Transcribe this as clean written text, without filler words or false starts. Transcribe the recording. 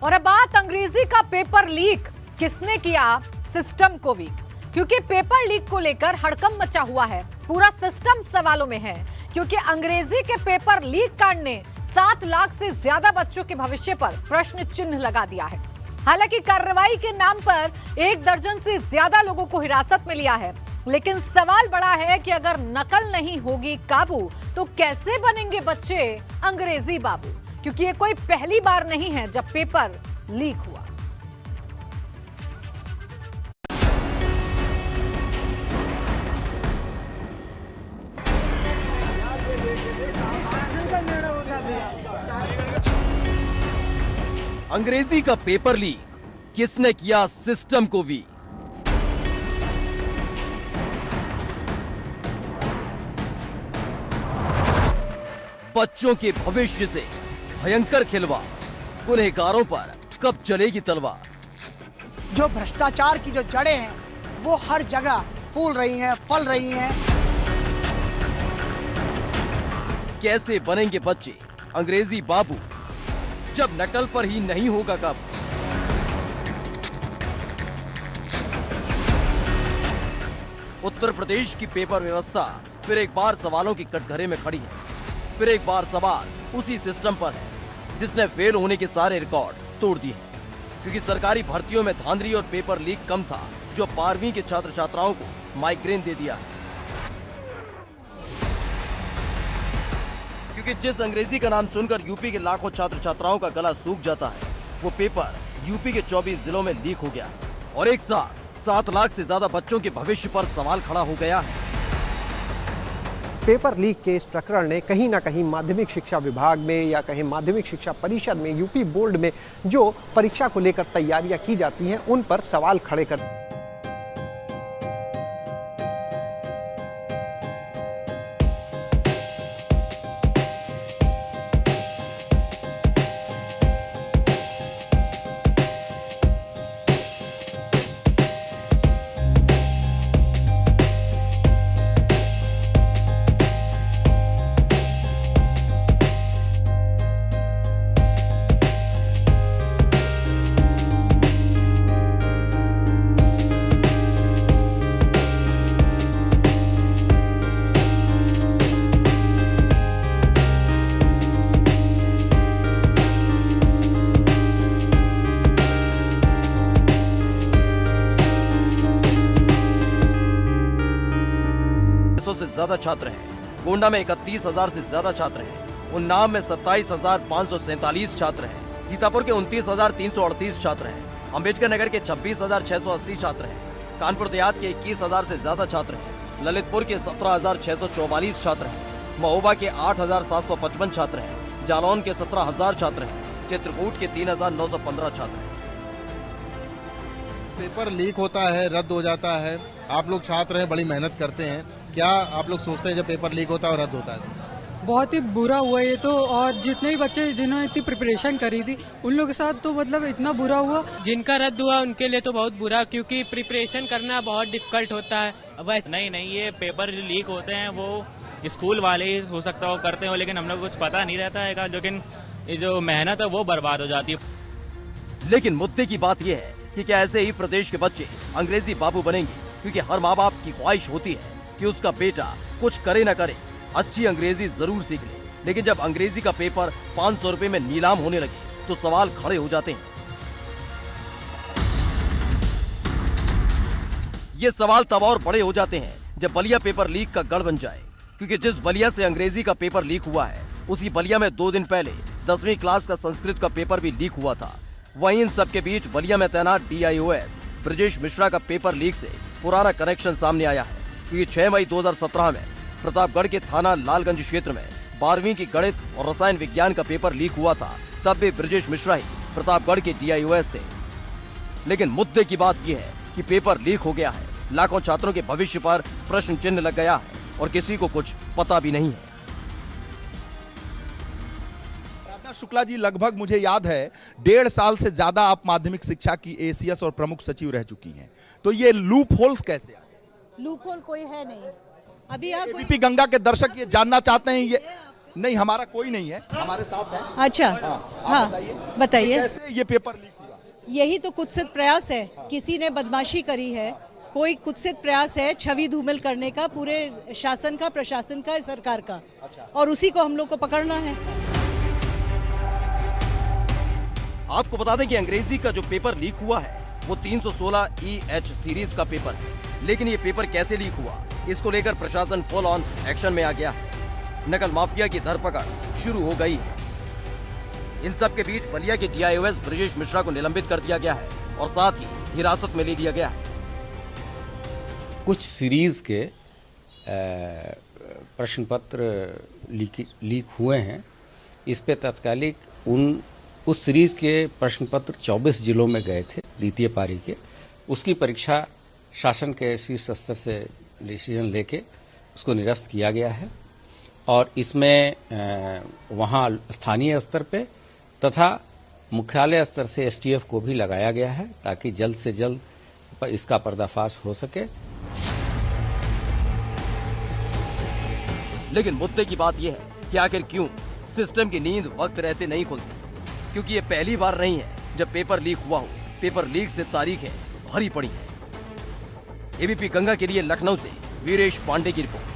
और अब बात अंग्रेजी का पेपर लीक किसने किया, सिस्टम को वीक। क्योंकि पेपर लीक को लेकर हड़कंप मचा हुआ है, पूरा सिस्टम सवालों में है। क्योंकि अंग्रेजी के पेपर लीक कांड ने 7 लाख से ज्यादा बच्चों के भविष्य पर प्रश्न चिन्ह लगा दिया है। हालांकि कार्रवाई के नाम पर 1 दर्जन से ज्यादा लोगों को हिरासत में लिया है, लेकिन सवाल बड़ा है कि अगर नकल नहीं होगी काबू तो कैसे बनेंगे बच्चे अंग्रेजी बाबू। क्योंकि ये कोई पहली बार नहीं है जब पेपर लीक हुआ। अंग्रेजी का पेपर लीक किसने किया सिस्टम को वीक। बच्चों के भविष्य से भयंकर खिलवाड़, गुनहगारों पर कब चलेगी तलवार। जो भ्रष्टाचार की जो जड़ें हैं वो हर जगह फूल रही हैं, फल रही हैं। कैसे बनेंगे बच्चे अंग्रेजी बाबू जब नकल पर ही नहीं होगा काबू। उत्तर प्रदेश की पेपर व्यवस्था फिर एक बार सवालों की कटघरे में खड़ी है। फिर एक बार सवाल उसी सिस्टम पर है जिसने फेल होने के सारे रिकॉर्ड तोड़ दिए हैं। क्योंकि सरकारी भर्तियों में धांधली और पेपर लीक कम था, जो 12वीं के छात्र छात्राओं को माइग्रेन दे दिया है। क्योंकि जिस अंग्रेजी का नाम सुनकर यूपी के लाखों छात्र छात्राओं का गला सूख जाता है, वो पेपर यूपी के 24 जिलों में लीक हो गया और एक साथ 7 लाख से ज्यादा बच्चों के भविष्य पर सवाल खड़ा हो गया है। पेपर लीक के इस प्रकरण ने कहीं ना कहीं माध्यमिक शिक्षा विभाग में या कहीं माध्यमिक शिक्षा परिषद में, यूपी बोर्ड में जो परीक्षा को लेकर तैयारियां की जाती हैं उन पर सवाल खड़े कर। से ज्यादा छात्र हैं, गोंडा में 31,000 से ज्यादा छात्र हैं, उन्नाव में 27,547 छात्र हैं, सीतापुर के 29,338 छात्र हैं, अंबेडकर नगर के 26,680 छात्र हैं, कानपुर देहात के 21,000 से ज्यादा छात्र हैं, ललितपुर के 17,644 छात्र हैं, महोबा के 8,755 छात्र हैं, जालौन के 17,000 छात्र हैं, चित्रकूट के 3,915 छात्र हैं। पेपर लीक होता है, रद्द हो जाता है। आप लोग छात्र हैं, बड़ी मेहनत करते हैं, क्या आप लोग सोचते हैं जब पेपर लीक होता है और रद्द होता है? बहुत ही बुरा हुआ ये तो, और जितने भी बच्चे जिन्होंने इतनी प्रिपरेशन करी थी उन लोगों के साथ तो मतलब इतना बुरा हुआ। जिनका रद्द हुआ उनके लिए तो बहुत बुरा, क्योंकि प्रिपरेशन करना बहुत डिफिकल्ट होता है। वैसे नहीं, ये पेपर लीक होते हैं वो स्कूल वाले ही हो सकता है वो करते हो, लेकिन हम लोग कुछ पता नहीं रहता है, लेकिन ये जो मेहनत है वो बर्बाद हो जाती है। लेकिन मुद्दे की बात यह है कि क्या ऐसे ही प्रदेश के बच्चे अंग्रेजी बाबू बनेंगे? क्योंकि हर माँ बाप की ख्वाहिश होती है कि उसका बेटा कुछ करे न करे, अच्छी अंग्रेजी जरूर सीख ले। लेकिन जब अंग्रेजी का पेपर 500 रुपए में नीलाम होने लगे तो सवाल खड़े हो जाते हैं। ये सवाल तब और बड़े हो जाते हैं जब बलिया पेपर लीक का गढ़ बन जाए। क्योंकि जिस बलिया से अंग्रेजी का पेपर लीक हुआ है, उसी बलिया में 2 दिन पहले 10वीं क्लास का संस्कृत का पेपर भी लीक हुआ था। वहीं इन सबके बीच बलिया में तैनात DIOS ब्रजेश मिश्रा का पेपर लीक से पुराना कनेक्शन सामने आया है। क्योंकि 6 मई 2017 में प्रतापगढ़ के थाना लालगंज क्षेत्र में 12वीं की गणित और रसायन विज्ञान का पेपर लीक हुआ था। तब भी ब्रजेश मिश्रा ही प्रतापगढ़ के DIOS थे। लेकिन मुद्दे की बात यह है कि पेपर लीक हो गया है, लाखों छात्रों के भविष्य पर प्रश्न चिन्ह लग गया है और किसी को कुछ पता भी नहीं है। शुक्ला जी, लगभग मुझे याद है 1.5 साल से ज्यादा आप माध्यमिक शिक्षा की ACS और प्रमुख सचिव रह चुकी हैं, तो ये लूप होल्स कैसे आए? लूप होल कोई है नहीं। अभी ABP गंगा के दर्शक ये जानना चाहते हैं, नहीं, हमारा कोई नहीं है, हमारे साथ है। अच्छा, हाँ बताइए। कैसे ये पेपर लीक हुआ? यही तो कुत्सित प्रयास है, किसी ने बदमाशी करी है, कोई कुत्सित प्रयास है छवि धूमिल करने का पूरे शासन का, प्रशासन का, सरकार का। और उसी को हम लोग को पकड़ना है। आपको बता दें कि अंग्रेजी का जो पेपर लीक हुआ है वो 316 EH सीरीज का पेपर है, लेकिन ये पेपर कैसे लीक हुआ, इसको लेकर प्रशासन फुल ऑन एक्शन में आ गया है। नकल माफिया की धरपकड़ शुरू हो गई है। इन सब के बीच बलिया के DIOS ब्रजेश मिश्रा को निलंबित कर दिया गया है और साथ ही हिरासत में ले लिया गया है। कुछ सीरीज के प्रश्न पत्र लीक हुए हैं। इस पे तात्कालिक उस सीरीज के प्रश्न पत्र 24 जिलों में गए थे द्वितीय पारी के। उसकी परीक्षा शासन के शीर्ष स्तर से डिसीजन लेके उसको निरस्त किया गया है और इसमें वहाँ स्थानीय स्तर पे तथा मुख्यालय स्तर से STF को भी लगाया गया है ताकि जल्द से जल्द इसका पर्दाफाश हो सके। लेकिन मुद्दे की बात यह है कि आखिर क्यों सिस्टम की नींद वक्त रहते नहीं खुलती, क्योंकि ये पहली बार नहीं है जब पेपर लीक हुआ हो। पेपर लीक से तारीखें भरी पड़ी हैं। ABP गंगा के लिए लखनऊ से वीरेश पांडे की रिपोर्ट।